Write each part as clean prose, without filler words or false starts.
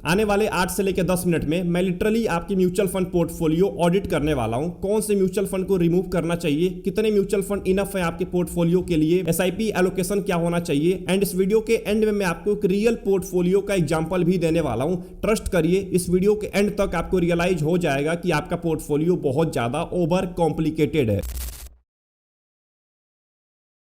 आने वाले 8 से लेकर 10 मिनट में मैं लिटरली आपकी म्यूचुअल फंड पोर्टफोलियो ऑडिट करने वाला हूं। कौन से म्यूचुअल फंड को रिमूव करना चाहिए, कितने म्यूचुअल फंड इनफ है आपके पोर्टफोलियो के लिए, एसआईपी एलोकेशन क्या होना चाहिए, एंड इस वीडियो के एंड में मैं आपको एक रियल पोर्टफोलियो का एग्जांपल भी देने वाला हूं। ट्रस्ट करिए, इस वीडियो के एंड तक आपको रियलाइज हो जाएगा कि आपका पोर्टफोलियो बहुत ज्यादा ओवर कॉम्प्लिकेटेड है।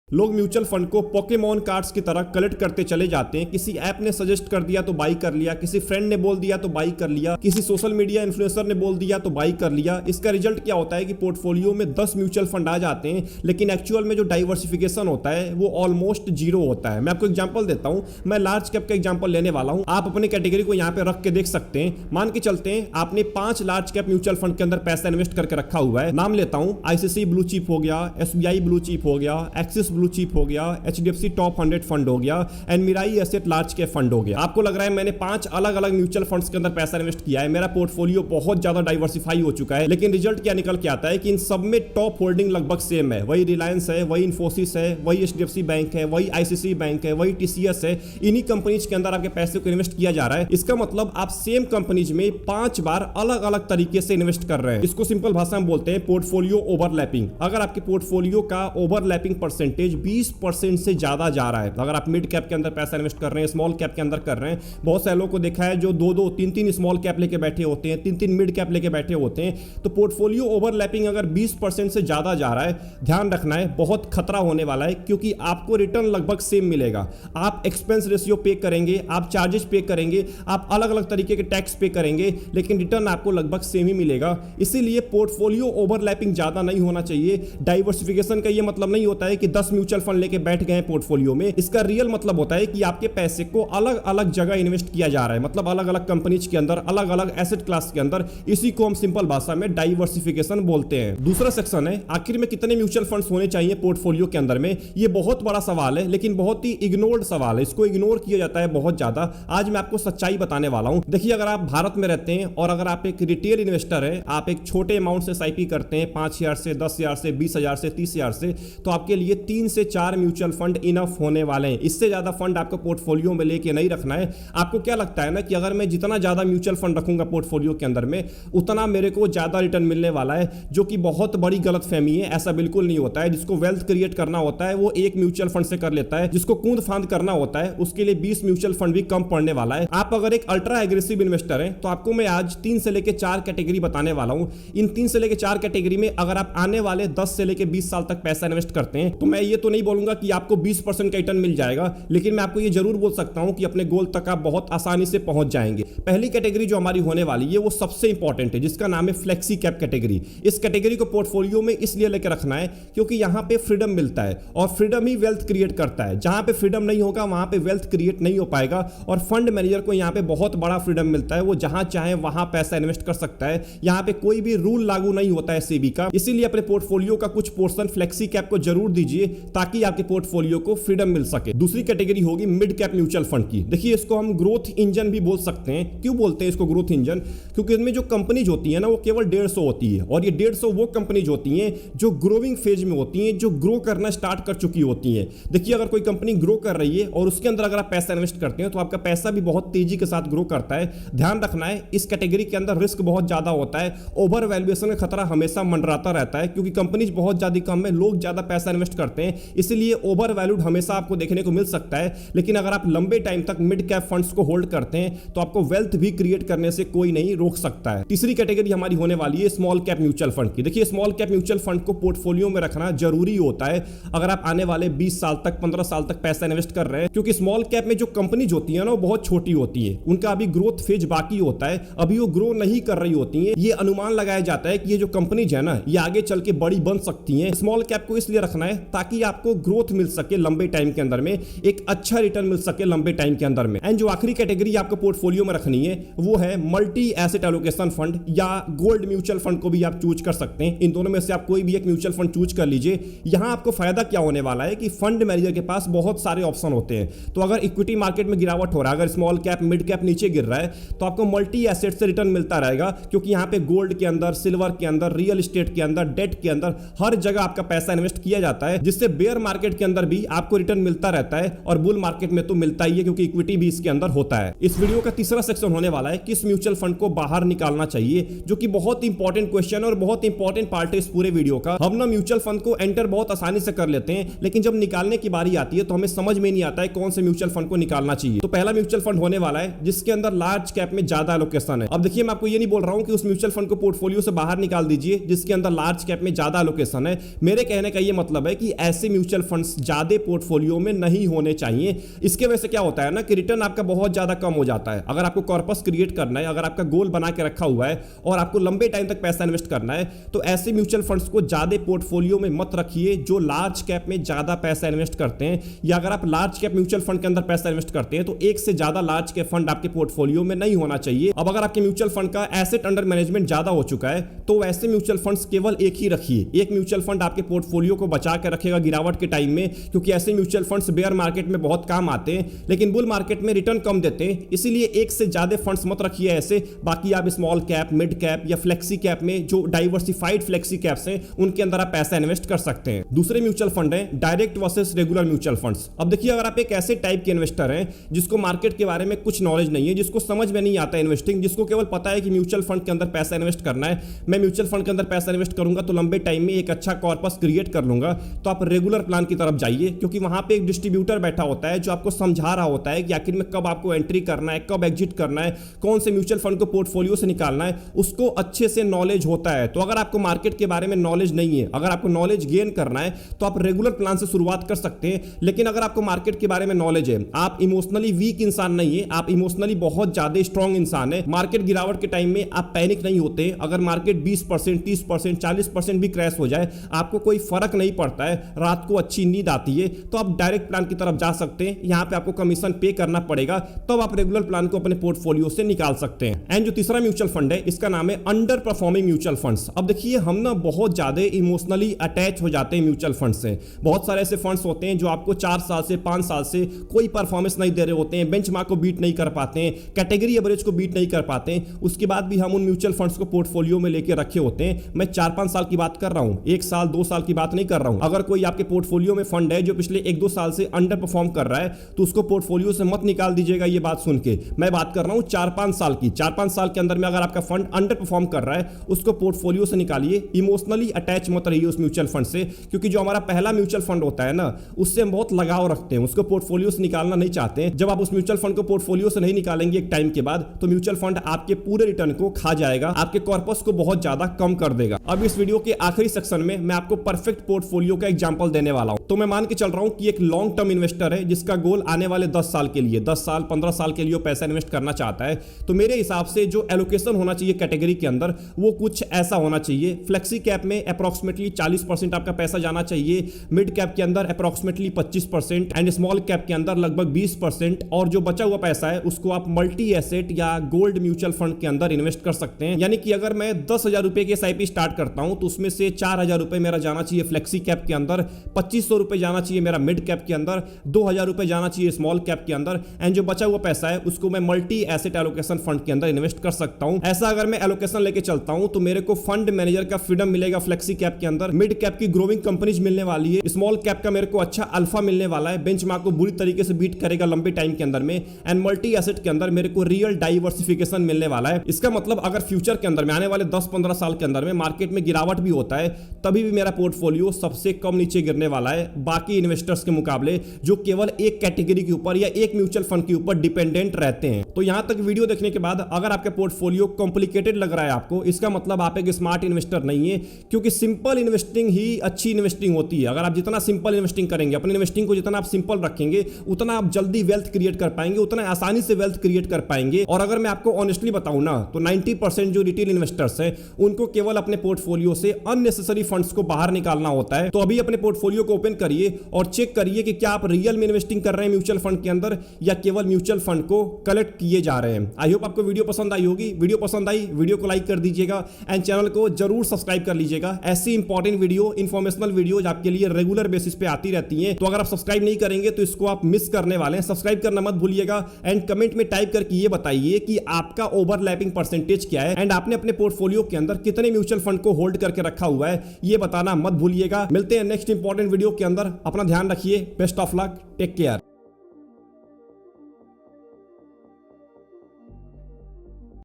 लोग म्यूचुअल फंड को पोकेमॉन कार्ड्स की तरह कलेक्ट करते चले जाते हैं। किसी ऐप ने सजेस्ट कर दिया तो बाई कर लिया, किसी फ्रेंड ने बोल दिया तो बाई कर लिया, किसी सोशल मीडिया इन्फ्लुएंसर ने बोल दिया तो बाई कर लिया। इसका रिजल्ट क्या होता है कि पोर्टफोलियो में 10 म्यूचुअल फंड आ जाते हैं, लेकिन एक्चुअल में जो डाइवर्सिफिकेशन होता है वो ऑलमोस्ट जीरो होता है। मैं आपको एग्जांपल देता हूं, मैं लार्ज कैप का एग्जांपल लेने वाला हूं। आप अपनी कैटेगरी को यहां पे रख के देख सकते हैं। मान के चलते हैं आपने 5 लार्ज कैप म्यूचुअल फंड के अंदर पैसा इन्वेस्ट करके रखा हुआ है। नाम लेता हूं, आईसीआईसीआई ब्लू चिप हो गया, एसबीआई ब्लू चिप हो गया, एक्सिस ब्लू चिप हो गया, एचडीएफसी टॉप 100 फंड हो गया, and Mirae asset large cap fund हो गया। आपको लग रहा है मैंने 5 अलग अलग म्यूचुअल फंड्स के अंदर पैसा इन्वेस्ट किया है, मेरा पोर्टफोलियो बहुत ज्यादा डाइवर्सिफाई हो चुका है, लेकिन रिजल्ट क्या निकल के आता है कि इन सब में टॉप होल्डिंग लगभग सेम है। वही रिलायंस है, वही इन्फोसिस है, वही एचडीएफसी बैंक है, वही आईसीआईसीआई बैंक है, वही टीसीएस है। इन्हीं कंपनीज के अंदर आपके पैसे को इन्वेस्ट किया जा रहा है। इसका मतलब आप सेम कंपनीज में 5 बार अलग अलग तरीके से इन्वेस्ट कर रहे हैं। इसको सिंपल भाषा में बोलते हैं पोर्टफोलियो ओवरलैपिंग। अगर आपके पोर्टफोलियो का ओवरलैपिंग परसेंटेज 20% से ज्यादा जा रहा है, अगर आप मिड कैप के अंदर पैसा इन्वेस्ट कर रहे हैं, स्मॉल कैप के अंदर कर रहे हैं, बहुत सारे लोगों को देखा है जो 2-2, 3-3 स्मॉल कैप लेके बैठे होते हैं, 3-3 मिड कैप लेके बैठे होते हैं, तो पोर्टफोलियो ओवरलैपिंग अगर 20% से ज्यादा जा रहा है, ध्यान रखना है बहुत खतरा होने वाला है, क्योंकि आपको रिटर्न लगभग सेम मिलेगा। आप एक्सपेंस रेशियो पे करेंगे, आप चार्जेस पे करेंगे, आप अलग अलग तरीके के टैक्स पे करेंगे, लेकिन रिटर्न आपको लगभग सेम ही मिलेगा। इसीलिए पोर्टफोलियो ओवरलैपिंग ज्यादा नहीं होना चाहिए। डाइवर्सिफिकेशन का यह मतलब नहीं होता है कि 10 म्यूचुअल फंड लेके बैठ गए पोर्टफोलियो में। इसका रियल मतलब होता है कि आपके पैसे को अलग अलग जगह इन्वेस्ट किया जा रहा है, मतलब अलग अलग कंपनीज के अंदर, अलग अलग एसेट क्लास के अंदर। इसी को हम सिंपल भाषा में डाइवर्सिफिकेशन बोलते हैं। दूसरा सेक्शन है आखिर में कितने म्यूचुअल फंड्स होने चाहिए पोर्टफोलियो के अंदर में। ये बहुत बड़ा सवाल है, लेकिन बहुत ही इग्नोर्ड सवाल है, इसको इग्नोर किया जाता है बहुत ज्यादा। आज मैं आपको सच्चाई बताने वाला हूं। देखिए, अगर आप भारत में रहते हैं और अगर आप एक रिटेल इन्वेस्टर है, आप एक छोटे अमाउंट से एसआईपी करते हैं, 5,000 से 10,000 से 20,000 से 30,000 से, तो आपके लिए 3 से 4 म्यूचुअल फंड इनफ होने वाले हैं। इससे ज्यादा फंड आपको पोर्टफोलियो में लेके नहीं रखना है। आपको क्या लगता है ना कि अगर मैं जितना ज्यादा म्यूचुअल फंड रखूंगा पोर्टफोलियो के अंदर में, उतना मेरे को ज्यादा रिटर्न मिलने वाला है, जो कि बहुत बड़ी गलतफहमी है। ऐसा बिल्कुल नहीं होता है। जिसको वेल्थ क्रिएट करना होता है वो एक म्यूचुअल फंड से कर लेता है, जिसको कूद फांद करना होता है उसके लिए 20 म्यूचुअल फंड भी कम पड़ने वाला है। आप अगर एक अल्ट्रा एग्रेसिव इन्वेस्टर हैं, तो आपको मैं आज 3 से लेकर 4 कैटेगरी बताने वाला हूं। इन 3 से लेकर 4 कैटेगरी में अगर आप आने वाले 10 से लेकर 20 साल तक पैसा इन्वेस्ट करते हैं, तो मैं ये तो नहीं बोलूंगा कि आपको 20% का रिटर्न मिल जाएगा, लेकिन मैं आपको ये जरूर बोल सकता हूं कि अपने गोल तक आप बहुत आसानी से पहुंच जाएंगे। पहली कैटेगरी जो हमारी होने वाली है वो सबसे इंपॉर्टेंट है, जिसका नाम है फ्लेक्सी कैप कैटेगरी। इस कैटेगरी को पोर्टफोलियो में इसलिए लेकर रखना है क्योंकि यहां पे फ्रीडम मिलता है, और फ्रीडम ही वेल्थ क्रिएट करता है। जहां पे फ्रीडम नहीं होगा वहां पे वेल्थ क्रिएट नहीं हो पाएगा, और फंड मैनेजर को यहां पे बहुत बड़ा फ्रीडम मिलता है। वो जहां चाहे वहां पैसा इन्वेस्ट कर सकता है। यहां पे कोई भी रूल लागू नहीं होता है सेबी का। इसीलिए अपने पोर्टफोलियो का कुछ पोर्शन फ्लेक्सी कैप को जरूर दीजिए, ताकि आपके पोर्टफोलियो को फ्रीडम मिल सके। दूसरी कैटेगरी होगी मिड कैप म्यूचुअल फंड की। देखिए, इसको हम ग्रोथ इंजन भी बोल सकते हैं। क्यों बोलते हैं इसको ग्रोथ इंजन? क्योंकि इसमें जो कंपनीज होती है ना, वो केवल 150 होती है, और ये 150 वो कंपनीज होती हैं जो ग्रोइंग फेज में होती हैं, जो ग्रो करना स्टार्ट कर चुकी होती हैं। देखिए, अगर कोई कंपनी ग्रो कर रही है और उसके अंदर अगर आप पैसा इन्वेस्ट करते हैं, तो आपका पैसा भी बहुत तेजी के साथ ग्रो करता है। ध्यान रखना है, इस कैटेगरी के अंदर रिस्क बहुत ज्यादा होता है। ओवर वैल्यूएशन का खतरा हमेशा मंडराता रहता है, क्योंकि कंपनीज बहुत ज्यादा कम है, लोग ज्यादा पैसा इन्वेस्ट करते हैं, इसलिए ओवर वैल्यूड हमेशा आपको देखने को मिल सकता है। लेकिन अगर आप लंबे टाइम तक मिड कैप फंड्स को होल्ड करते हैं, तो आपको वेल्थ भी क्रिएट करने से कोई नहीं रोक सकता है। तीसरी कैटेगरी हमारी होने वाली है स्मॉल कैप म्यूचुअल फंड की। देखिए, स्मॉल कैप म्यूचुअल फंड को पोर्टफोलियो में रखना जरूरी होता है अगर आप आने वाले 20 साल तक, 15 साल तक पैसा इन्वेस्ट कर रहे हैं, क्योंकि स्मॉल कैप में जो कंपनीज होती है ना, वो बहुत छोटी होती है, उनका अभी ग्रोथ फेज बाकी होता है, अभी वो ग्रो नहीं कर रही होती है। ये अनुमान लगाया जाता है कि ये जो कंपनीज है ना, ये आगे चल के बड़ी बन सकती है। स्मॉल कैप को इसलिए रखना है ताकि आपको ग्रोथ मिल सके लंबे टाइम के अंदर में, एक अच्छा रिटर्न मिल सके लंबे टाइम के अंदर में। एंड जो आखिरी कैटेगरी आपको पोर्टफोलियो में रखनी है वो है मल्टी एसेट एलोकेशन फंड, या गोल्ड म्यूचुअल फंड को भी आप चूज कर सकते हैं। इन दोनों में से आप कोई भी एक म्यूचुअल फंड चूज कर लीजिए। यहां आपको फायदा क्या होने वाला है कि फंड मैनेजर के पास बहुत सारे ऑप्शन होते हैं। तो अगर इक्विटी मार्केट में गिरावट हो रहा है, अगर स्मॉल कैप मिड कैप नीचे गिर रहा है, तो आपको मल्टी एसेट से रिटर्न मिलता रहेगा, क्योंकि यहां पे गोल्ड के अंदर, सिल्वर के अंदर, रियल एस्टेट के अंदर, डेट के अंदर हर जगह आपका पैसा इन्वेस्ट किया जाता है, जिससे इससे बेयर मार्केट के अंदर भी आपको रिटर्न मिलता रहता है और बुल मार्केट में तो मिलता ही है, क्योंकि इक्विटी भी इसके अंदर होता है। इस वीडियो का तीसरा सेक्शन होने वाला है किस म्यूचुअल फंड को बाहर निकालना चाहिए, जो कि बहुत इंपॉर्टेंट क्वेश्चन और बहुत इंपॉर्टेंट पार्ट है इस पूरे वीडियो का। हम ना म्यूचुअल फंड को एंटर बहुत आसानी से कर लेते हैं, लेकिन जब निकालने की बारी आती है तो हमें समझ में नहीं आता है कौन से म्यूचुअल फंड को निकालना चाहिए। तो पहला म्यूचुअल फंड होने वाला है जिसके अंदर लार्ज कैप में ज्यादा एलोकेशन है। अब देखिए, मैं आपको ये नहीं बोल रहा हूं कि उस म्यूचुअल फंड को पोर्टफोलियो से बाहर निकाल दीजिए जिसके अंदर लार्ज कैप में ज्यादा एलोकेशन है। मेरे कहने का ये मतलब है कि ऐसे म्यूचुअल फंड्स ज्यादा पोर्टफोलियो में नहीं होने चाहिए। इसके वजह से क्या होता है ना कि रिटर्न आपका बहुत ज्यादा कम हो जाता है। अगर आपको कॉर्पस क्रिएट करना है, अगर आपका गोल बना के रखा हुआ है और आपको लंबे टाइम तक पैसा इन्वेस्ट करना है, तो ऐसे म्यूचुअल फंड्स को ज्यादा पोर्टफोलियो में मत रखिए जो लार्ज कैप में ज्यादा पैसा इन्वेस्ट करते हैं। या अगर आप लार्ज कैप म्यूचुअल फंड के अंदर पैसा इन्वेस्ट करते हैं तो एक से ज्यादा लार्ज कैप फंड आपके पोर्टफोलियो में नहीं होना चाहिए। अब अगर आपके म्यूचुअल फंड का एसेट अंडर मैनेजमेंट ज्यादा हो चुका है तो ऐसे म्यूचुअल फंड्स केवल एक ही रखिए। एक म्यूचुअल फंड आपके पोर्टफोलियो को बचा के रखेगा गिरावट के टाइम में, क्योंकि ऐसे म्यूचुअल फंड्स बेयर मार्केट में बहुत काम आते हैं लेकिन बुल मार्केट में रिटर्न कम देते हैं। इसीलिए एक से ज्यादा फंड्स मत रखिए ऐसे। बाकी आप स्मॉल कैप, मिड कैप या फ्लेक्सी कैप में, जो डाइवर्सिफाइड फ्लेक्सी कैप्स हैं, उनके अंदर आप पैसा इन्वेस्ट कर सकते हैं। दूसरे म्यूचुअल फंड है direct versus regular mutual funds. अब देखिए, अगर आप एक ऐसे टाइप के इन्वेस्टर हैं जिसको मार्केट के बारे में कुछ नॉलेज नहीं है, जिसको समझ में नहीं आता इन्वेस्टिंग, जिसको केवल पता है कि म्यूचुअल फंड के अंदर पैसा इन्वेस्ट करना है, मैं म्यूचुअल फंड के अंदर पैसा इन्वेस्ट करूंगा तो लंबे टाइम में एक अच्छा कॉर्पस क्रिएट कर लूंगा, तो आप रेगुलर प्लान की तरफ जाइए, क्योंकि वहां पे एक डिस्ट्रीब्यूटर बैठा होता है जो आपको समझा रहा होता है कि आखिर में कब आपको एंट्री करना है, कब एग्जिट करना है, कौन से म्यूचुअल फंड को पोर्टफोलियो से निकालना है, उसको अच्छे से नॉलेज होता है। तो अगर आपको मार्केट के बारे में नॉलेज नहीं है, अगर आपको नॉलेज गेन करना है तो आप रेगुलर प्लान से शुरुआत कर सकते हैं। लेकिन अगर आपको मार्केट के बारे में नॉलेज है, आप इमोशनली वीक इंसान नहीं है, आप इमोशनली बहुत ज्यादा स्ट्रॉन्ग इंसान है, मार्केट गिरावट के टाइम में आप पैनिक नहीं होते, अगर मार्केट 20%, 30%, 40% भी क्रैश हो जाए आपको कोई फर्क नहीं पड़ता है, रात को अच्छी नींद आती है, तो आप डायरेक्ट प्लान की तरफ जा सकते हैं। यहां पे आपको कमीशन पे करना पड़ेगा, तब आप रेगुलर प्लान को अपने पोर्टफोलियो से निकाल सकते हैं। एंड जो तीसरा म्यूचुअल फंड है इसका नाम है अंडर परफॉर्मिंग म्यूचुअल फंड्स। अब देखिए, हम ना बहुत ज्यादा इमोशनली अटैच हो जाते हैं म्यूचुअल फंड से। बहुत सारे ऐसे फंड्स होते हैं जो आपको 4 साल से 5 साल से कोई परफॉर्मेंस नहीं दे रहे होते हैं, बेंचमार्क को बीट नहीं कर पाते हैं, कैटेगरी एवरेज को बीट नहीं कर पाते हैं, उसके बाद भी हम उन म्यूचुअल फंड्स को पोर्टफोलियो में लेके रखे होते हैं। मैं 4-5 साल की बात कर रहा हूं, 1 साल 2 साल की बात नहीं कर रहा हूं। अगर कोई आपके पोर्टफोलियो में फंड है जो पिछले 1-2 साल से अंडर परफॉर्म कर रहा है तो उसको पोर्टफोलियो से मत निकाल दीजिएगा। ये बात सुन के मैं बात कर रहा हूं 4-5 साल की। 4-5 साल के अंदर में अगर आपका फंड अंडर परफॉर्म कर रहा है उसको पोर्टफोलियो से निकालिए। इमोशनली अटैच मत रहिए उस म्यूचुअल फंड से, क्योंकि जो हमारा पहला म्यूचुअल फंड होता है ना, उससे हम बहुत लगाव रखते हैं, उसको पोर्टफोलियो से निकालना नहीं चाहते हैं। जब आप उस म्यूचुअल फंड को पोर्टफोलियो से नहीं निकालेंगे एक टाइम के बाद, तो म्यूचुअल फंड आपके पूरे रिटर्न को खा जाएगा, आपके कॉर्पस को बहुत ज्यादा कम कर देगा। अब इस वीडियो के आखिरी सेक्शन में मैं आपको परफेक्ट पोर्टफोलियो का एग्जांपल देने वाला हूं। तो मैं मान के चल रहा हूं कि एक लॉन्ग टर्म इन्वेस्टर है जिसका गोल आने वाले 10 साल के लिए, 10 साल 15 साल के लिए पैसा इन्वेस्ट करना चाहता है। तो मेरे हिसाब से जो एलोकेशन होना चाहिए कैटेगरी के अंदर वो कुछ ऐसा होना चाहिए। फ्लेक्सी कैप में अप्रॉक्सिमेटली 40% आपका पैसा जाना चाहिए, मिड कैप के अंदर अप्रॉक्सिमेटली 25% एंड स्मॉल कैप के अंदर लगभग 20%, और जो बचा हुआ पैसा है उसको आप मल्टी एसेट या गोल्ड म्यूचुअल फंड के अंदर इन्वेस्ट कर सकते हैं। यानी कि अगर मैं 10,000 रुपए की एसआईपी स्टार्ट करता हूं तो उसमें से 4,000 रुपए मेरा जाना चाहिए फ्लेक्सी कैप के अंदर, 2500 रुपए जाना चाहिए मेरा मिड कैप के अंदर, 2,000 रुपए जाना चाहिए स्मॉल कैप के अंदर, एंड जो बचा हुआ पैसा है उसको मैं मल्टी एसेट एलोकेशन फंड के अंदर इन्वेस्ट कर सकता हूं। ऐसा अगर मैं एलोकेशन लेके चलता हूं तो मेरे को फंड मैनेजर का फ्रीडम मिलेगा फ्लेक्सी कैप के अंदर, मिड कैप की ग्रोइंग कंपनीज मिलने वाली है, स्मॉल कैप का मेरे को अच्छा अल्फा मिलने वाला है, बेंचमार्क को बुरी तरीके से बीट करेगा लंबे टाइम के अंदर में, एंड मल्टी एसेट के अंदर मेरे को रियल डाइवर्सिफिकेशन मिलने वाला है। इसका मतलब अगर फ्यूचर के अंदर में आने वाले 10-15 साल के अंदर में मार्केट में गिरावट भी होता है तभी भी मेरा पोर्टफोलियो सबसे कम नीचे गिरने वाला है बाकी इन्वेस्टर्स के मुकाबले जो केवल एक कैटेगरी के ऊपर या एक म्यूचुअल फंड के ऊपर डिपेंडेंट रहते हैं। तो यहां तक वीडियो देखने के बाद अगर आपका पोर्टफोलियो कॉम्प्लिकेटेड लग रहा है आपको, इसका मतलब आप एक स्मार्ट इन्वेस्टर नहीं है, क्योंकि सिंपल इन्वेस्टिंग ही अच्छी इन्वेस्टिंग होती है। अगर आप जितना सिंपल इन्वेस्टिंग करेंगे, अपनी इन्वेस्टिंग को जितना आप सिंपल रखेंगे, उतना आप जल्दी वेल्थ क्रिएट कर पाएंगे, उतना आसानी से वेल्थ क्रिएट कर पाएंगे। और अगर मैं आपको ऑनेस्टली बताऊं ना तो 90% जो रिटेल इन्वेस्टर्स हैं उनको केवल अपने पोर्टफोलियो से अननेसेसरी फंड्स को बाहर निकालना होता है। तो अभी अपने पोर्टफोलियो को ओपन करिए और चेक करिए कि क्या आप रियल में इन्वेस्टिंग कर रहे हैं म्यूचुअल फंड के अंदर या केवल म्यूचुअल फंड को कलेक्ट किए जा रहे हैं। आई होप आपको वीडियो पसंद आई होगी। वीडियो पसंद आई वीडियो को लाइक कर दीजिएगा एंड चैनल को जरूर सब्सक्राइब कर लीजिएगा। ऐसी इंपॉर्टेंट वीडियो, इंफॉर्मेशनल वीडियोज आपके लिए रेगुलर बेसिस पे आती रहती हैं। तो अगर आप सब्सक्राइब नहीं करेंगे तो इसको आप मिस करने वाले हैं। सब्सक्राइब करना मत भूलिएगा एंड कमेंट में टाइप करके ये बताइए कि आपका ओवरलैपिंग परसेंटेज क्या है एंड आपने अपने पोर्टफोलियो के अंदर कितने म्यूचुअल फंड को होल्ड करके रखा हुआ है, ये बताना मत भूलिएगा। मिलते हैं नेक्स्ट इंपॉर्टेंट वीडियो के अंदर। अपना ध्यान रखिए। Best of luck, take care.